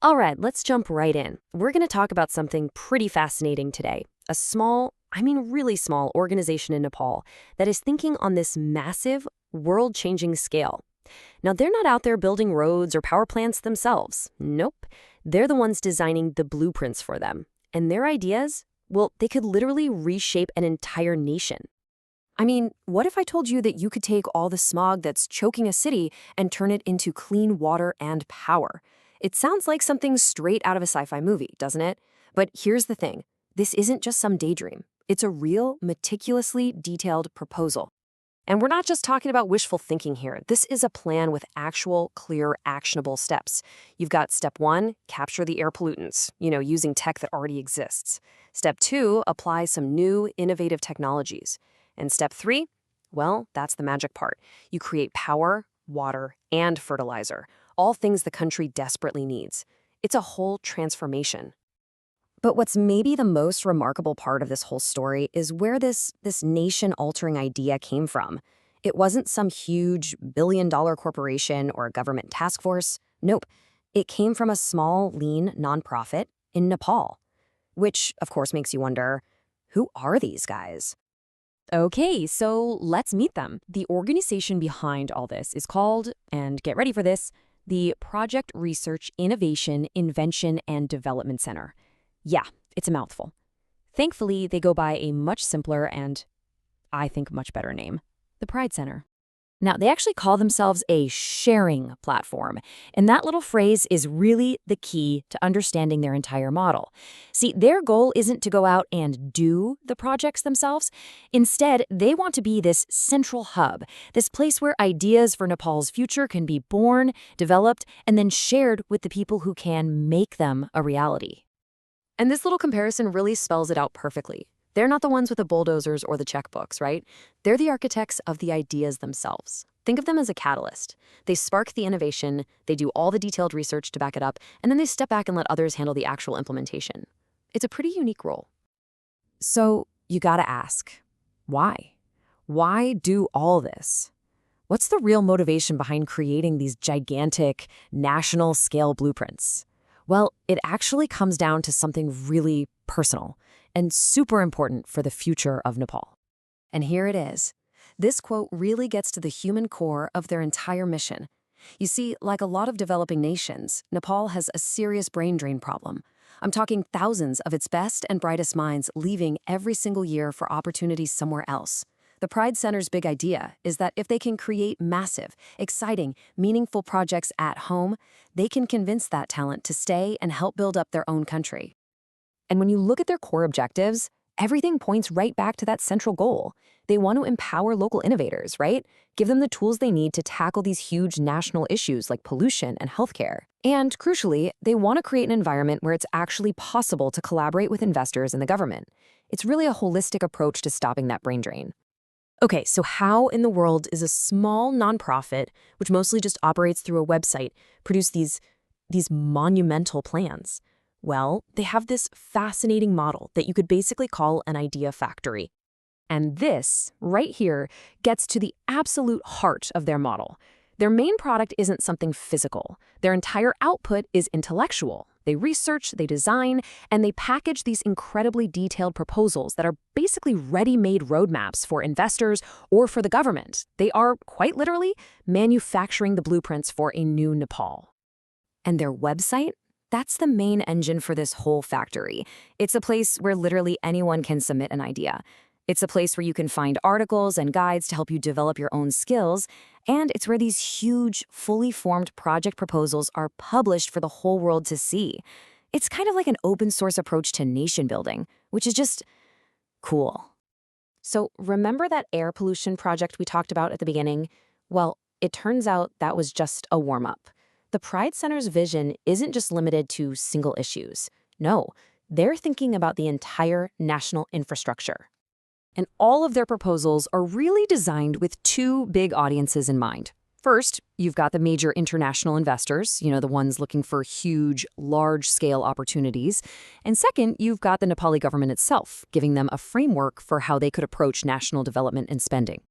All right, let's jump right in. We're going to talk about something pretty fascinating today. A small, really small organization in Nepal that is thinking on this massive, world-changing scale. Now, they're not out there building roads or power plants themselves. Nope. They're the ones designing the blueprints for them. And their ideas, well, they could literally reshape an entire nation. What if I told you that you could take all the smog that's choking a city and turn it into clean water and power? It sounds like something straight out of a sci-fi movie, doesn't it? But here's the thing. This isn't just some daydream. It's a real, meticulously detailed proposal. And we're not just talking about wishful thinking here. This is a plan with actual, clear, actionable steps. You've got step 1, capture the air pollutants, using tech that already exists. Step 2, apply some new, innovative technologies. And step 3, well, that's the magic part. You create power, water, and fertilizer, all things the country desperately needs. It's a whole transformation. But what's maybe the most remarkable part of this whole story is where this nation-altering idea came from. It wasn't some huge billion-dollar corporation or a government task force. Nope. It came from a small, lean nonprofit in Nepal. Which, of course, makes you wonder, who are these guys? Okay, so let's meet them. The organization behind all this is called, and get ready for this, the Project Research Innovation, Invention, and Development Center. Yeah, it's a mouthful. Thankfully, they go by a much simpler and, I think, much better name, the Pride Center. Now, they actually call themselves a sharing platform, and that little phrase is really the key to understanding their entire model. See, their goal isn't to go out and do the projects themselves. Instead, they want to be this central hub, this place where ideas for Nepal's future can be born, developed, and then shared with the people who can make them a reality. And this little comparison really spells it out perfectly. They're not the ones with the bulldozers or the checkbooks, right? They're the architects of the ideas themselves. Think of them as a catalyst. They spark the innovation, they do all the detailed research to back it up, and then they step back and let others handle the actual implementation. It's a pretty unique role. So you gotta ask, why? Why do all this? What's the real motivation behind creating these gigantic, national-scale blueprints? Well, it actually comes down to something really personal and super important for the future of Nepal. And here it is. This quote really gets to the human core of their entire mission. You see, like a lot of developing nations, Nepal has a serious brain drain problem. I'm talking thousands of its best and brightest minds leaving every single year for opportunities somewhere else. The Pride Center's big idea is that if they can create massive, exciting, meaningful projects at home, they can convince that talent to stay and help build up their own country. And when you look at their core objectives, everything points right back to that central goal. They want to empower local innovators, right? Give them the tools they need to tackle these huge national issues like pollution and healthcare. And crucially, they want to create an environment where it's actually possible to collaborate with investors and the government. It's really a holistic approach to stopping that brain drain. Okay, so how in the world is a small nonprofit, which mostly just operates through a website, produce these monumental plans? Well, they have this fascinating model that you could basically call an idea factory. And this, right here, gets to the absolute heart of their model. Their main product isn't something physical. Their entire output is intellectual. They research, they design, and they package these incredibly detailed proposals that are basically ready-made roadmaps for investors or for the government. They are, quite literally, manufacturing the blueprints for a new Nepal. And their website? That's the main engine for this whole factory. It's a place where literally anyone can submit an idea. It's a place where you can find articles and guides to help you develop your own skills, and it's where these huge, fully formed project proposals are published for the whole world to see. It's kind of like an open source approach to nation building, which is just cool. So remember that air pollution project we talked about at the beginning? Well, it turns out that was just a warm-up. The Pride Center's vision isn't just limited to single issues. No, they're thinking about the entire national infrastructure. And all of their proposals are really designed with two big audiences in mind. First, you've got the major international investors, the ones looking for huge, large-scale opportunities. And second, you've got the Nepali government itself, giving them a framework for how they could approach national development and spending.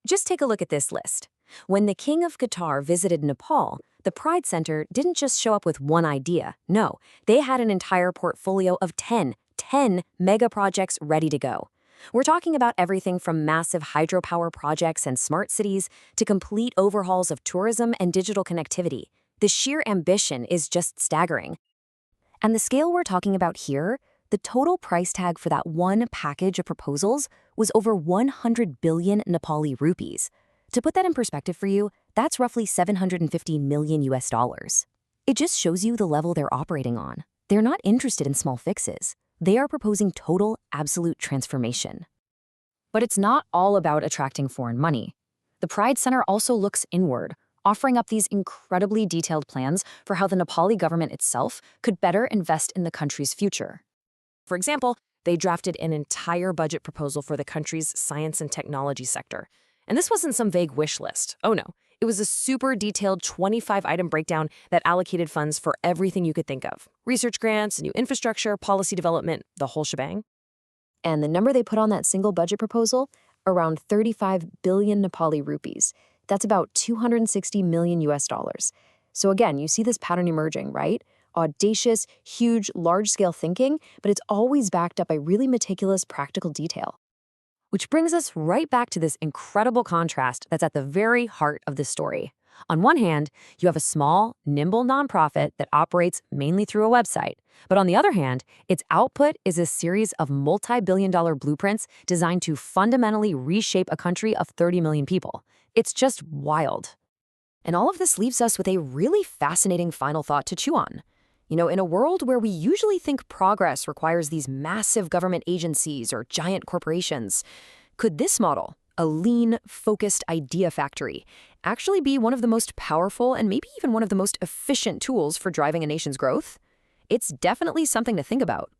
Just take a look at this list. When the King of Qatar visited Nepal, the Pride Center didn't just show up with one idea. No, they had an entire portfolio of 10 mega projects ready to go. We're talking about everything from massive hydropower projects and smart cities to complete overhauls of tourism and digital connectivity. The sheer ambition is just staggering. And the scale we're talking about here, the total price tag for that one package of proposals was over 100 billion Nepali rupees. To put that in perspective for you, that's roughly 750 million US dollars. It just shows you the level they're operating on. They're not interested in small fixes. They are proposing total, absolute transformation. But it's not all about attracting foreign money. The Pride Center also looks inward, offering up these incredibly detailed plans for how the Nepali government itself could better invest in the country's future. For example, they drafted an entire budget proposal for the country's science and technology sector. And this wasn't some vague wish list. Oh no, it was a super detailed 25-item breakdown that allocated funds for everything you could think of. Research grants, new infrastructure, policy development, the whole shebang. And the number they put on that single budget proposal? Around 35 billion Nepali rupees. That's about 260 million US dollars. So again, you see this pattern emerging, right? Audacious, huge, large-scale thinking, but it's always backed up by really meticulous, practical detail. Which brings us right back to this incredible contrast that's at the very heart of this story. On one hand, you have a small, nimble nonprofit that operates mainly through a website. But on the other hand, its output is a series of multi-billion-dollar blueprints designed to fundamentally reshape a country of 30 million people. It's just wild. And all of this leaves us with a really fascinating final thought to chew on. You know, in a world where we usually think progress requires these massive government agencies or giant corporations, could this model, a lean, focused idea factory, actually be one of the most powerful and maybe even one of the most efficient tools for driving a nation's growth? It's definitely something to think about.